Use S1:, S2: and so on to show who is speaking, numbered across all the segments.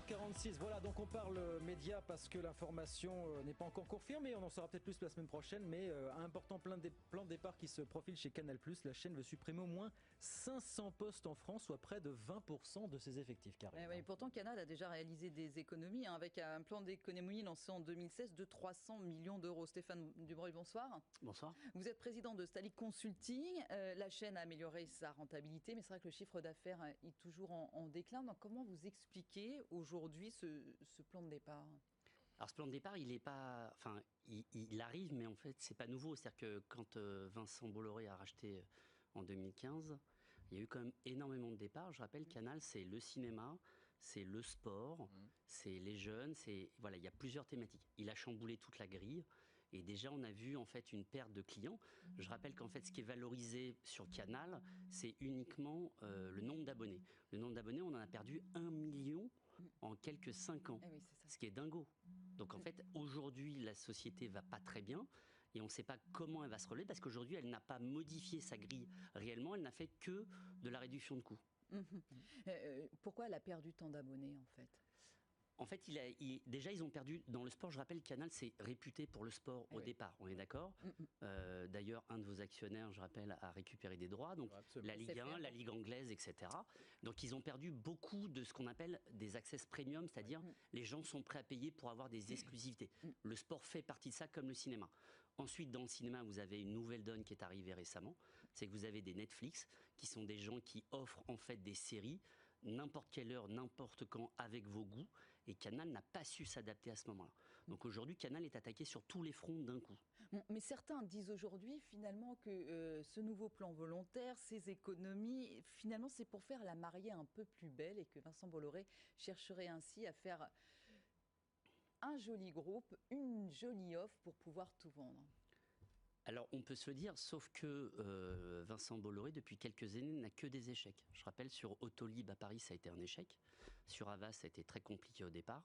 S1: 8h46, voilà, donc on parle médias parce que l'information n'est pas encore confirmée, on en saura peut-être plus la semaine prochaine, mais un important plan de départ qui se profile chez Canal+. La chaîne veut supprimer au moins 500 postes en France, soit près de 20% de ses effectifs.
S2: Oui, pourtant, Canal a déjà réalisé des économies avec un plan d'économie lancé en 2016 de 300 millions d'euros. Stéphane Dubreuil, bonsoir.
S3: Bonsoir.
S2: Vous êtes président de Stalic Consulting. La chaîne a amélioré sa rentabilité, mais c'est vrai que le chiffre d'affaires est toujours en déclin. Donc, comment vous expliquez aujourd'hui ce plan de départ ?
S3: Alors ce plan de départ, il est pas, enfin, il arrive, mais en fait, c'est pas nouveau. C'est-à-dire que quand Vincent Bolloré a racheté en 2015, il y a eu quand même énormément de départs. Je rappelle, Canal, c'est le cinéma, c'est le sport, c'est les jeunes, c'est voilà, il y a plusieurs thématiques. Il a chamboulé toute la grille. Et déjà, on a vu en fait une perte de clients. Je rappelle qu'en fait, ce qui est valorisé sur Canal, c'est uniquement le nombre d'abonnés. Le nombre d'abonnés, on en a perdu 1 million en quelques 5 ans,
S2: oui,
S3: ce qui est dingo. Donc en fait, aujourd'hui, la société va pas très bien et on ne sait pas comment elle va se relever parce qu'aujourd'hui, elle n'a pas modifié sa grille réellement, elle n'a fait que de la réduction de coûts.
S2: Pourquoi elle a perdu tant d'abonnés en fait ?
S3: En fait, déjà, ils ont perdu dans le sport. Je rappelle, Canal, c'est réputé pour le sport au départ. On est d'accord. D'ailleurs, un de vos actionnaires, je rappelle, a récupéré des droits. Donc, la Ligue 1, la Ligue anglaise, etc. Donc, ils ont perdu beaucoup de ce qu'on appelle des access premium, c'est-à-dire les gens sont prêts à payer pour avoir des exclusivités. Le sport fait partie de ça, comme le cinéma. Ensuite, dans le cinéma, vous avez une nouvelle donne qui est arrivée récemment. C'est que vous avez des Netflix, qui sont des gens qui offrent en fait des séries n'importe quelle heure, n'importe quand, avec vos goûts. Et Canal n'a pas su s'adapter à ce moment-là. Donc aujourd'hui, Canal est attaqué sur tous les fronts d'un coup.
S2: Mais certains disent aujourd'hui, finalement, que ce nouveau plan volontaire, ces économies, finalement, c'est pour faire la mariée un peu plus belle et que Vincent Bolloré chercherait ainsi à faire un joli groupe, une jolie offre pour pouvoir tout vendre.
S3: Alors, on peut se le dire, sauf que Vincent Bolloré, depuis quelques années, n'a que des échecs. Je rappelle, sur Autolib à Paris, ça a été un échec. Sur Havas, ça a été très compliqué au départ.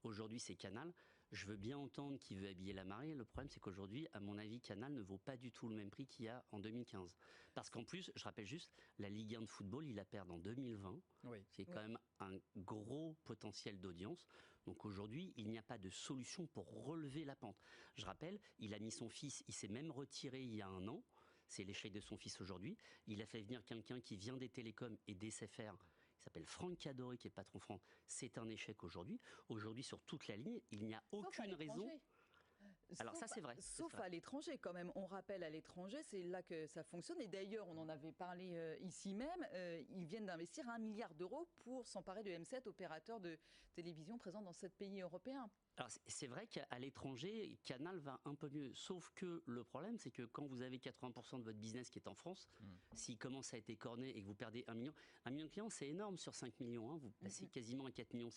S3: Aujourd'hui, c'est Canal. Je veux bien entendre qu'il veut habiller la mariée. Le problème, c'est qu'aujourd'hui, à mon avis, Canal ne vaut pas du tout le même prix qu'il y a en 2015. Parce qu'en plus, je rappelle juste, la Ligue 1 de football, il la perd en 2020. C'est quand même un gros potentiel d'audience. Donc aujourd'hui, il n'y a pas de solution pour relever la pente. Je rappelle, il a mis son fils, il s'est même retiré il y a 1 an. C'est l'échec de son fils aujourd'hui. Il a fait venir quelqu'un qui vient des télécoms et des SFR. Il s'appelle Franck Cadoré, qui est le patron France. C'est un échec aujourd'hui. Aujourd'hui, sur toute la ligne, il n'y a aucune raison. Alors ça, c'est vrai.
S2: Sauf à l'étranger quand même. On rappelle, à l'étranger, c'est là que ça fonctionne. Et d'ailleurs, on en avait parlé ici même. Ils viennent d'investir 1 milliard d'euros pour s'emparer de M7, opérateur de télévision présent dans 7 pays européens.
S3: Alors c'est vrai qu'à l'étranger, Canal va un peu mieux. Sauf que le problème, c'est que quand vous avez 80% de votre business qui est en France, s'il commence à être écorné et que vous perdez 1 million de clients, c'est énorme sur 5 millions. Hein. Vous passez quasiment à 4,7 millions.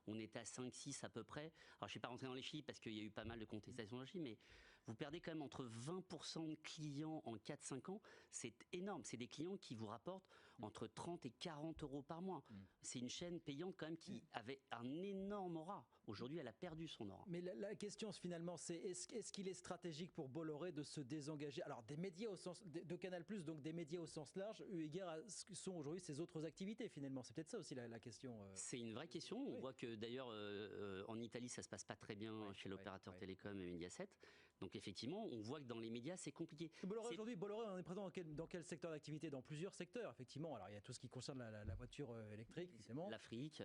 S3: On est à 5, 6 à peu près. Alors je ne suis pas rentré dans les chiffres parce qu'il y a eu pas mal de contestations dans les chiffres, mais vous perdez quand même entre 20% de clients en 4-5 ans. C'est énorme. C'est des clients qui vous rapportent entre 30 et 40 euros par mois. C'est une chaîne payante quand même qui avait un énorme aura. Aujourd'hui, elle a perdu son aura.
S1: Mais la question finalement, c'est est-ce qu'il est stratégique pour Bolloré de se désengager, alors des médias au sens de Canal+, donc des médias au sens large, eu égard à ce que sont aujourd'hui ses autres activités finalement. C'est peut-être ça aussi la question.
S3: C'est une vraie question. On voit que d'ailleurs en Italie, ça se passe pas très bien chez l'opérateur Télécom et Mediaset. Donc effectivement, on voit que dans les médias, c'est compliqué.
S1: Aujourd'hui, Bolloré, on est présent dans quel secteur d'activité? Dans plusieurs secteurs, effectivement. Alors il y a tout ce qui concerne la voiture électrique, évidemment.
S3: L'Afrique,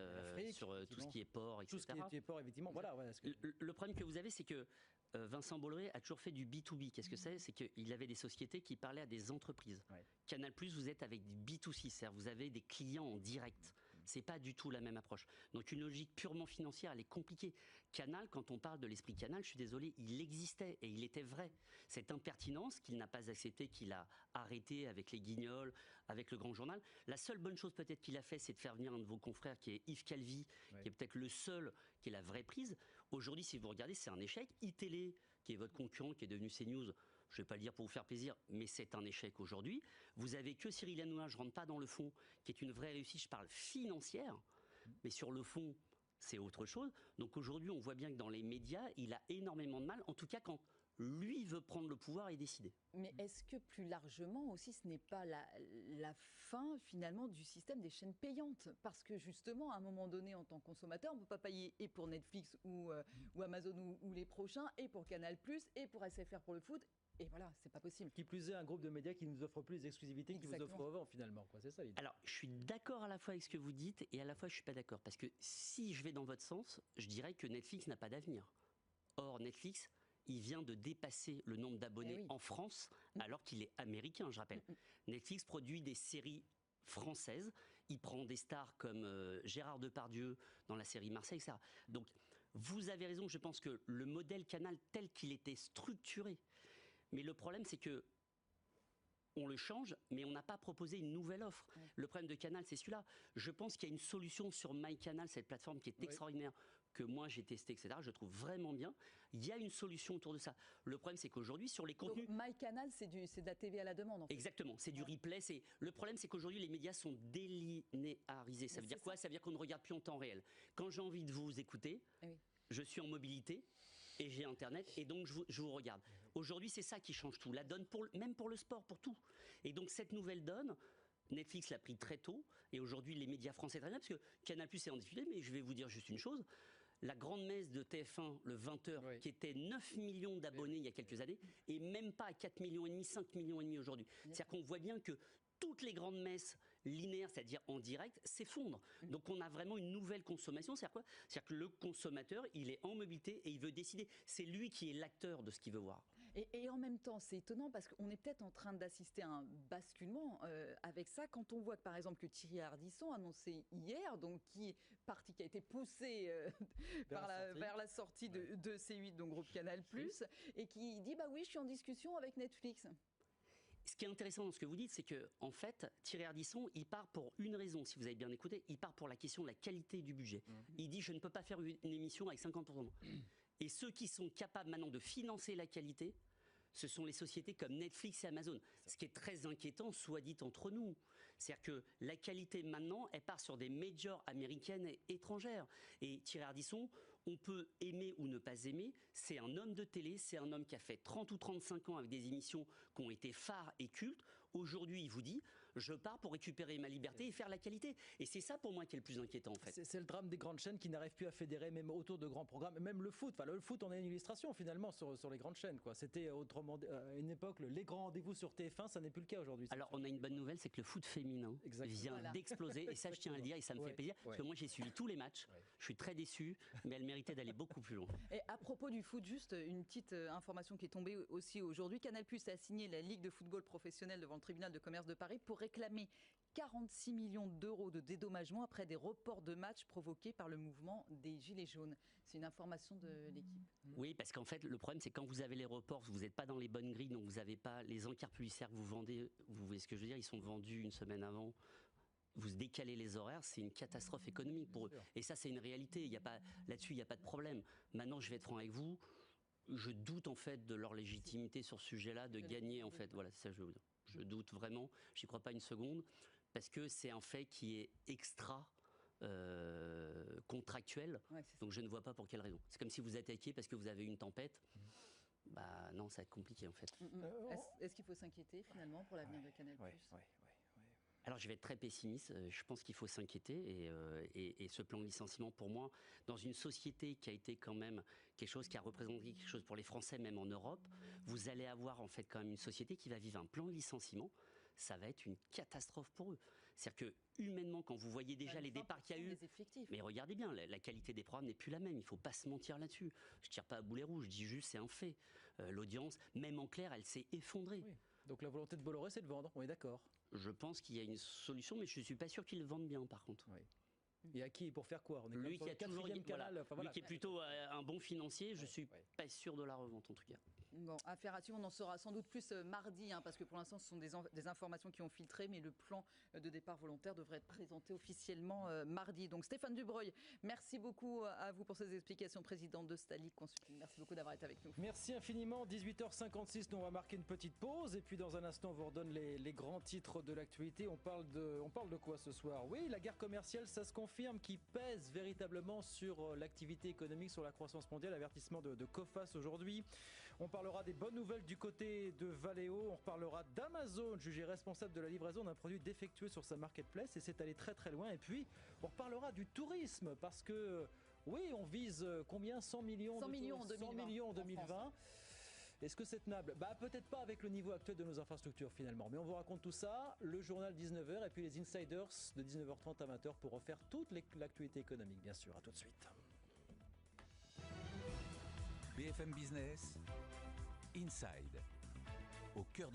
S3: sur tout ce qui est port, etc.
S1: Tout ce qui est port, effectivement. Voilà.
S3: Le problème que vous avez, c'est que Vincent Bolloré a toujours fait du B2B. Qu'est-ce que c'est? C'est qu'il avait des sociétés qui parlaient à des entreprises. Canal+, vous êtes avec du B2C, c'est-à-dire vous avez des clients en direct. C'est pas du tout la même approche. Donc une logique purement financière, elle est compliquée. Canal, quand on parle de l'esprit Canal, je suis désolé, il existait et il était vrai. Cette impertinence qu'il n'a pas acceptée, qu'il a arrêtée avec les Guignols, avec le Grand Journal. La seule bonne chose peut-être qu'il a fait, c'est de faire venir un de vos confrères qui est Yves Calvi, qui est peut-être le seul qui est la vraie prise. Aujourd'hui, si vous regardez, c'est un échec. iTélé, qui est votre concurrent, qui est devenu CNews, je ne vais pas le dire pour vous faire plaisir, mais c'est un échec aujourd'hui. Vous avez que Cyril Hanouna, je ne rentre pas dans le fond, qui est une vraie réussite, je parle financière, mais sur le fond, c'est autre chose. Donc aujourd'hui, on voit bien que dans les médias, il a énormément de mal, en tout cas quand lui veut prendre le pouvoir et décider.
S2: Mais est-ce que plus largement aussi, ce n'est pas la fin finalement du système des chaînes payantes? Parce que justement, à un moment donné, en tant que consommateur, on ne peut pas payer et pour Netflix ou Amazon ou les prochains, et pour Canal+, et pour SFR pour le foot. Et voilà, c'est pas possible.
S1: Qui plus est, un groupe de médias qui nous offre plus les exclusivités qu'ils vous offrent avant, finalement. C'est ça l'idée.
S3: Alors, je suis d'accord à la fois avec ce que vous dites et à la fois je suis pas d'accord. Parce que si je vais dans votre sens, je dirais que Netflix n'a pas d'avenir. Or, Netflix, il vient de dépasser le nombre d'abonnés en France, alors qu'il est américain, je rappelle. Netflix produit des séries françaises. Il prend des stars comme Gérard Depardieu dans la série Marseille, etc. Donc, vous avez raison, je pense que le modèle Canal tel qu'il était structuré, mais le problème, c'est que on le change, mais on n'a pas proposé une nouvelle offre. Le problème de Canal, c'est celui-là. Je pense qu'il y a une solution sur MyCanal, cette plateforme qui est extraordinaire, que moi j'ai testé, etc. Je trouve vraiment bien. Il y a une solution autour de ça. Le problème, c'est qu'aujourd'hui, sur les contenus...
S2: Donc, MyCanal, c'est de la TV à la demande, en fait.
S3: Exactement, c'est du replay. Le problème, c'est qu'aujourd'hui, les médias sont délinéarisés. Ça veut dire quoi? Ça veut dire qu'on ne regarde plus en temps réel. Quand j'ai envie de vous écouter, je suis en mobilité, et j'ai Internet, et donc je vous regarde. Aujourd'hui, c'est ça qui change tout. La donne, même pour le sport, pour tout. Et donc, cette nouvelle donne, Netflix l'a pris très tôt, et aujourd'hui, les médias français très bien, parce que Canal+ est en difficulté, mais je vais vous dire juste une chose. La grande messe de TF1, le 20h, qui était 9 millions d'abonnés il y a quelques années, et même pas à 4,5 millions, 5 millions et demi aujourd'hui. C'est-à-dire qu'on voit bien que toutes les grandes messes linéaires, c'est-à-dire en direct, s'effondrent. Donc on a vraiment une nouvelle consommation. C'est-à-dire quoi? C'est-à-dire que le consommateur, il est en mobilité et il veut décider. C'est lui qui est l'acteur de ce qu'il veut voir.
S2: Et en même temps, c'est étonnant parce qu'on est peut-être en train d'assister à un basculement avec ça. Quand on voit que, par exemple, que Thierry Ardisson a annoncé hier, donc qui a été poussé vers la sortie de C8, donc groupe Canal+, et qui dit, bah oui, je suis en discussion avec Netflix.
S3: Ce qui est intéressant dans ce que vous dites, c'est que en fait, Thierry Ardisson, il part pour une raison, si vous avez bien écouté, il part pour la question de la qualité du budget. Il dit, je ne peux pas faire une émission avec 50%. Et ceux qui sont capables maintenant de financer la qualité, ce sont les sociétés comme Netflix et Amazon. Ce qui est très inquiétant, soit dit entre nous. C'est-à-dire que la qualité maintenant, elle part sur des majors américaines et étrangères. Et Thierry Ardisson, on peut aimer ou ne pas aimer, c'est un homme de télé, c'est un homme qui a fait 30 ou 35 ans avec des émissions qui ont été phares et cultes. Aujourd'hui, il vous dit, je pars pour récupérer ma liberté et faire la qualité. Et c'est ça pour moi qui est le plus inquiétant en fait.
S1: C'est le drame des grandes chaînes qui n'arrivent plus à fédérer même autour de grands programmes. Même le foot, le foot en est une illustration finalement sur les grandes chaînes. C'était autrement à une époque les grands rendez-vous sur TF1, ça n'est plus le cas aujourd'hui.
S3: Alors on a une bonne nouvelle, c'est que le foot féminin vient d'exploser. Et ça je tiens à le dire et ça me fait plaisir. Parce que moi j'ai suivi tous les matchs. Je suis très déçu, mais elle méritait d'aller beaucoup plus loin.
S2: Et à propos du foot, juste une petite information qui est tombée aussi aujourd'hui. Canal+ a signé la Ligue de football professionnel devant le tribunal de commerce de Paris pour réclamer 46 millions d'euros de dédommagement après des reports de matchs provoqués par le mouvement des Gilets jaunes. C'est une information de l'équipe.
S3: Oui, parce qu'en fait, le problème, c'est quand vous avez les reports, vous n'êtes pas dans les bonnes grilles, donc vous n'avez pas les encarts publicitaires que vous vendez. Vous voyez ce que je veux dire? Ils sont vendus une semaine avant. Vous décalez les horaires, c'est une catastrophe économique pour eux. Et ça, c'est une réalité. Là-dessus, il n'y a pas de problème. Maintenant, je vais être franc avec vous. Je doute en fait de leur légitimité sur ce sujet-là, de gagner en fait. Voilà, c'est ça que je veux vous dire. Je doute vraiment. J'y crois pas une seconde parce que c'est un fait qui est extra contractuel. Donc je ne vois pas pour quelle raison. C'est comme si vous attaquiez parce que vous avez une tempête. Bah non, ça va être compliqué en fait.
S2: Est-ce qu'il faut s'inquiéter finalement pour l'avenir de Canal+?
S3: Alors je vais être très pessimiste, je pense qu'il faut s'inquiéter et ce plan de licenciement pour moi, dans une société qui a été quand même quelque chose qui a représenté quelque chose pour les Français même en Europe, vous allez avoir en fait quand même une société qui va vivre un plan de licenciement, ça va être une catastrophe pour eux. C'est-à-dire que humainement quand vous voyez déjà les départs qu'il y a eu, mais regardez bien, la qualité des programmes n'est plus la même, il ne faut pas se mentir là-dessus. Je ne tire pas à boulet rouge, je dis juste c'est un fait. L'audience, même en clair, elle s'est effondrée.
S1: Oui. Donc la volonté de Bolloré, c'est de vendre, on est d'accord.
S3: Je pense qu'il y a une solution, mais je ne suis pas sûr qu'ils le vendent bien par contre.
S1: Oui. Et à qui? Pour faire quoi? On est
S3: lui qui a toujours
S1: canal,
S3: lui qui est plutôt un bon financier, je ne suis pas sûr de la revente en tout cas.
S2: Bon, affaire à suivre, on en saura sans doute plus mardi, parce que pour l'instant, ce sont des informations qui ont filtré, mais le plan de départ volontaire devrait être présenté officiellement mardi. Donc Stéphane Dubreuil, merci beaucoup à vous pour ces explications, président de Stalic Consulting. Merci beaucoup d'avoir été avec nous.
S1: Merci infiniment. 18h56, nous on va marquer une petite pause, et puis dans un instant, on vous redonne les grands titres de l'actualité. On parle de quoi ce soir? Oui, la guerre commerciale, ça se confirme, qui pèse véritablement sur l'activité économique, sur la croissance mondiale. Avertissement de Coface aujourd'hui. On parle reparlera des bonnes nouvelles du côté de Valeo. On reparlera d'Amazon, jugé responsable de la livraison d'un produit défectueux sur sa marketplace, et c'est allé très très loin. Et puis, on reparlera du tourisme, parce que, oui, on vise combien? 100 millions
S2: 100 millions en
S1: 100
S2: 2020.
S1: millions en 2020. Est-ce que c'est tenable? Peut-être pas avec le niveau actuel de nos infrastructures finalement. Mais on vous raconte tout ça, le journal 19h et puis les insiders de 19h30 à 20h pour refaire toute l'actualité économique, bien sûr. À tout de suite.
S4: BFM Business, Inside, au cœur de